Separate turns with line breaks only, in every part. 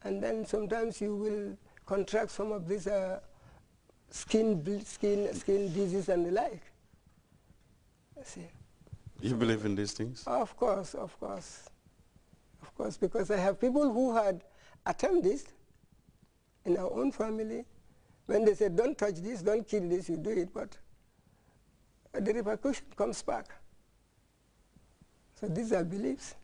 And then sometimes you will contract some of these skin disease and the like. See.
You believe in these things?
Of course, of course. Of course, because I have people who had attempted this in our own family. When they said, don't touch this, don't kill this, you do it, but the repercussion comes back. So these are beliefs.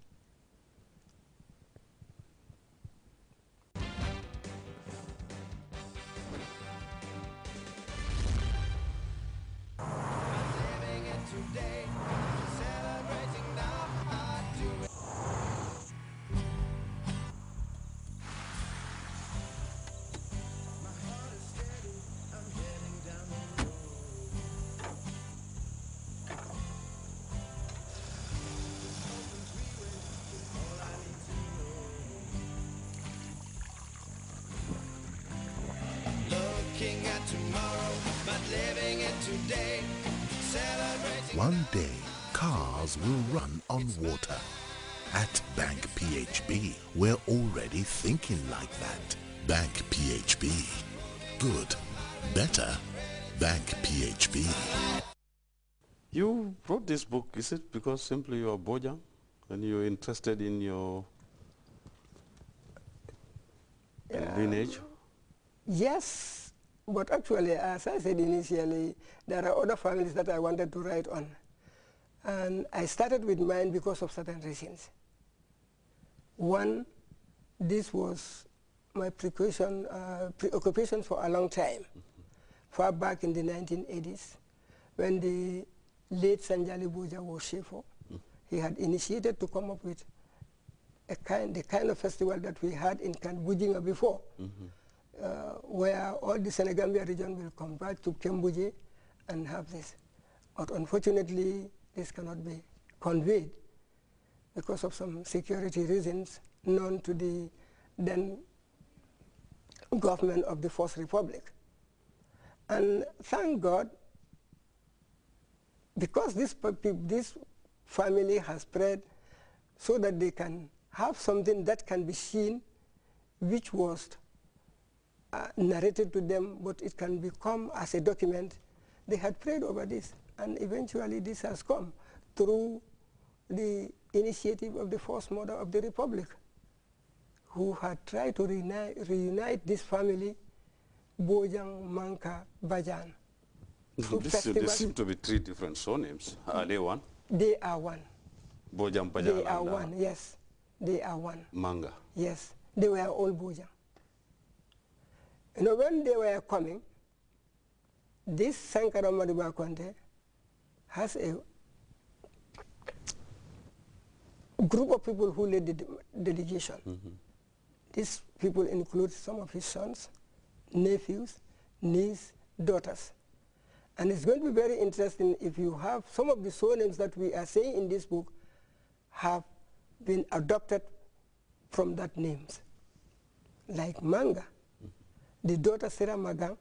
One day, cars will run on water. At Bank PHB, we're already thinking like that. Bank PHB. Good. Better. Bank PHB.
You wrote this book, is it because simply you're Bojang and you're interested in your lineage?
Yes. But actually, as I said initially, there are other families that I wanted to write on. And I started with mine because of certain reasons. One, this was my preoccupation for a long time, far back in the 1980s, when the late Sanjali Boja was Shefo. He had initiated to come up with the kind of festival that we had in Bujinga before. Where all the Senegambia region will come back to Kembuje and have this. But unfortunately, this cannot be conveyed because of some security reasons known to the then government of the Fourth Republic. And thank God, because this family has spread so that they can have something that can be seen, which was narrated to them, but it can become as a document. They had prayed over this, and eventually this has come through the initiative of the first mother of the Republic, who had tried to reunite this family, Bojang, Manka, Bajan.
There seem to be three different surnames. Are they one?
They are one.
Bojang, Bajan,
they are one, yes. They are one.
Manga.
Yes, they were all Bojang. You know, when they were coming, this Sankara Madiba Konte has a group of people who led the delegation. These people include some of his sons, nephews, nieces, daughters. And it's going to be very interesting if you have some of the surnames that we are saying in this book have been adopted from that names. Like Manga. The daughter Sarah Magang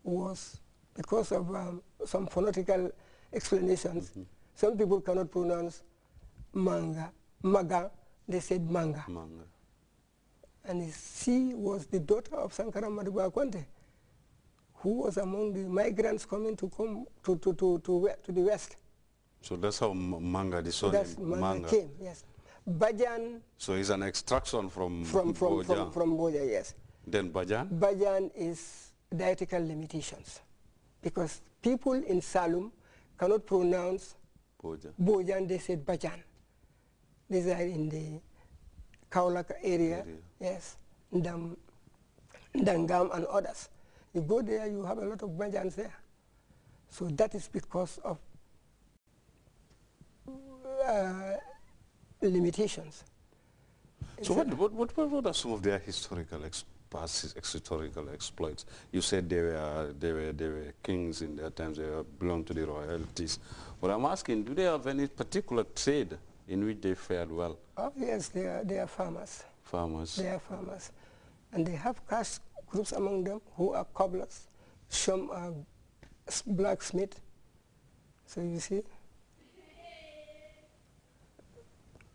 was, because of some phonetical explanations, some people cannot pronounce Manga, Magang, they said Manga. And she was the daughter of Sankara Madiba Akwante, who was among the migrants coming to the West.
So that's how Manga, the son
Manga came, yes. Bajan.
So it's an extraction from
Boja. From Boja, yes.
Then Bajan?
Bajan is dialectical limitations, because people in Salum cannot pronounce Bojan, they said Bajan. These are in the Kaulaka area, yes, Ndangam and others. You go there, you have a lot of Bajans there. So that is because of limitations.
So what are some of their historical exploits? You said they were kings in their times, they belonged to the royalties. But I'm asking, do they have any particular trade in which they fared well?
Oh yes, they are farmers.
Farmers.
They are farmers. And they have caste groups among them who are cobblers. Some are blacksmiths. So you see,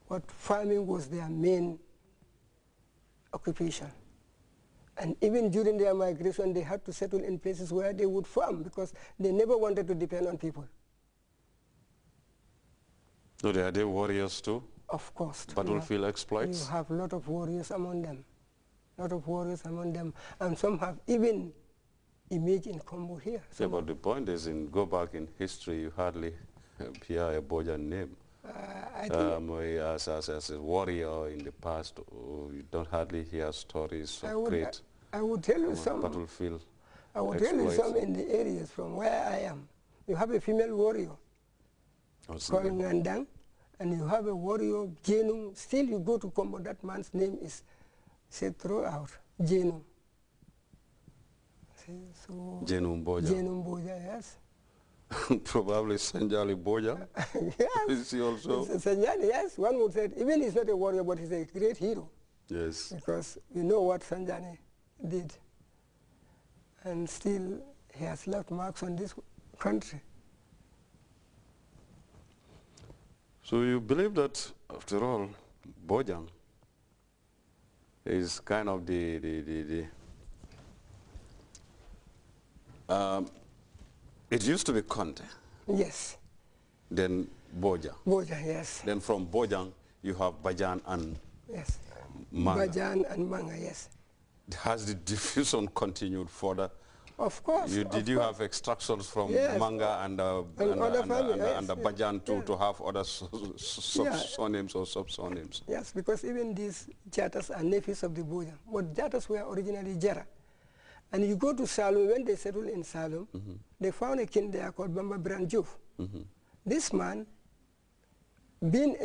what farming was their main occupation. And even during their migration, they had to settle in places where they would farm because they never wanted to depend on people.
So are they warriors too?
Of course.
Battlefield exploits?
You have a lot of warriors among them. And some have even image in Combo here.
Yeah, but the point is, go back in history, you hardly hear a Bojan name. As a warrior in the past, you don't hardly hear stories of great
I would tell you some
battlefield
I would tell you some in the areas from where I am. You have a female warrior called Ngandang, and you have a warrior, Jenung. Still you go to Combo, that man's name is said throughout, Jenung. So
Jenung Boja.
Jenung Boja, yes.
Probably Sanjali Boja.
Yes.
Is he also?
Sanjali, yes. One would say, even he's not a warrior, but he's a great hero.
Yes.
Because you know what Sanjani did. And still, he has left marks on this country.
So you believe that, after all, Bojang is kind of it used to be Conte.
Yes.
Then Boja.
Boja, yes.
Then from Bojang, you have Bajan and
yes.
Manga.
Bajan and Manga, yes.
Has the diffusion continued further?
Of course.
Did you have extractions from Manga and the Bajan too, to have other surnames or sub-surnames?
Yes, because even these Jatas are nephews of the Boja. But Jatas were originally Jara. And you go to Salum, when they settled in Salum, they found a king there called Bamba Branjuf. This man, being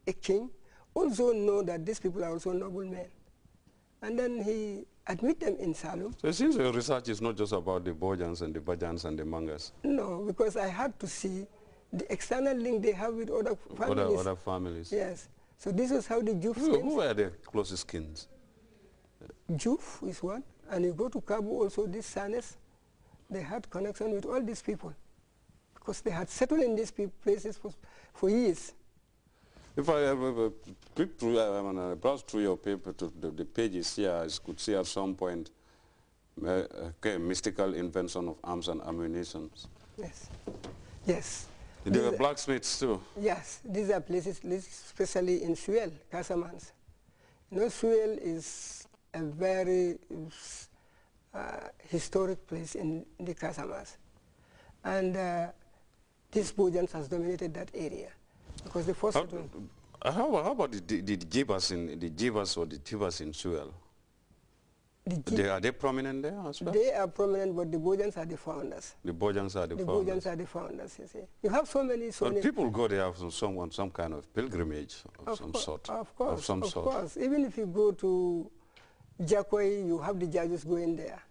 a king, also know that these people are also noble men. And then he admit them in Salum.
So it seems your research is not just about the Bojans and the Bajans and the Mangas.
No, because I had to see the external link they have with other families.
Other families.
Yes. So this is how the Juf
Who were the closest kins?
Juf is one. And you go to Kabu also, these Sanes, they had connection with all these people because they had settled in these places for years.
If I ever click through, I browse through your paper to the pages here, I could see at some point mystical invention of arms and ammunition.
Yes. Yes.
There were blacksmiths too.
Yes. These are places, especially in Suel, Casamance. You know, Suel is a very historic place in the Casamance. And these Bojans has dominated that area. Because the first
how about the Jibas or the Tibas in Suel? Are they prominent there as well?
They are prominent, but the Bojans are the founders.
The Bojans are the founders.
The Bojans are the founders, you see. You have so many...
But people go there for some kind of pilgrimage of some sort.
Of course. Even if you go to Jakwai, you have the judges going there.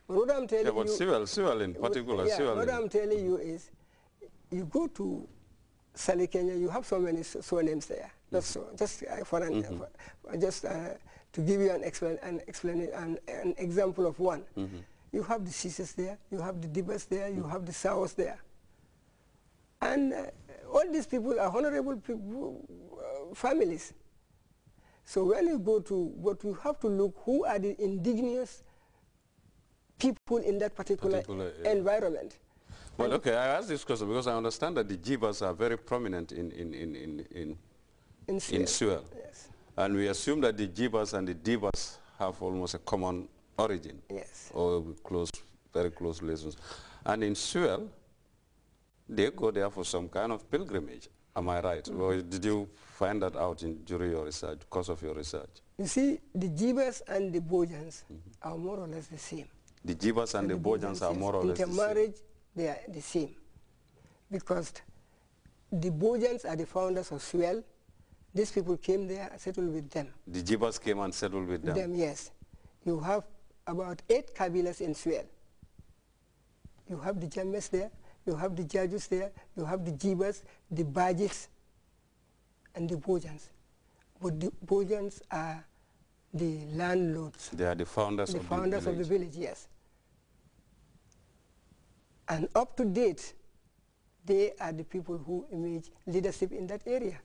But what I'm telling you...
but Sewell in particular.
What I'm telling you is, you go to Sali, Kenya, you have so many surnames there. Just to give you an example of one. You have the Sises there, you have the Dibas there, you have the Saos there. And all these people are honorable people, families. So when you go to, what you have to look, who are the indigenous people in that particular environment.
Well, okay, I asked this question because I understand that the Jibas are very prominent in Suel.
Yes.
And we assume that the Jibas and the Dibas have almost a common origin.
Yes.
Or very close relations. And in Suel, they go there for some kind of pilgrimage. Am I right? Or did you find that out during your research, because of your research?
You see, the Jibas and the Bojans are more or less the same.
The Jibas and the Bojans are more or less the same?
Intermarriage, they are the same. Because the Bojans are the founders of Suel. These people came there and settled with them.
The Jibas came and settled with them?
Yes. You have about 8 Kabilas in Suel. You have the James there, you have the Jajus there, you have the Jibas, the Bajis, and the Bojans. But the Bojans are the landlords.
They are the founders of the village. The founders
of the village, yes. And up to date, they are the people who image leadership in that area.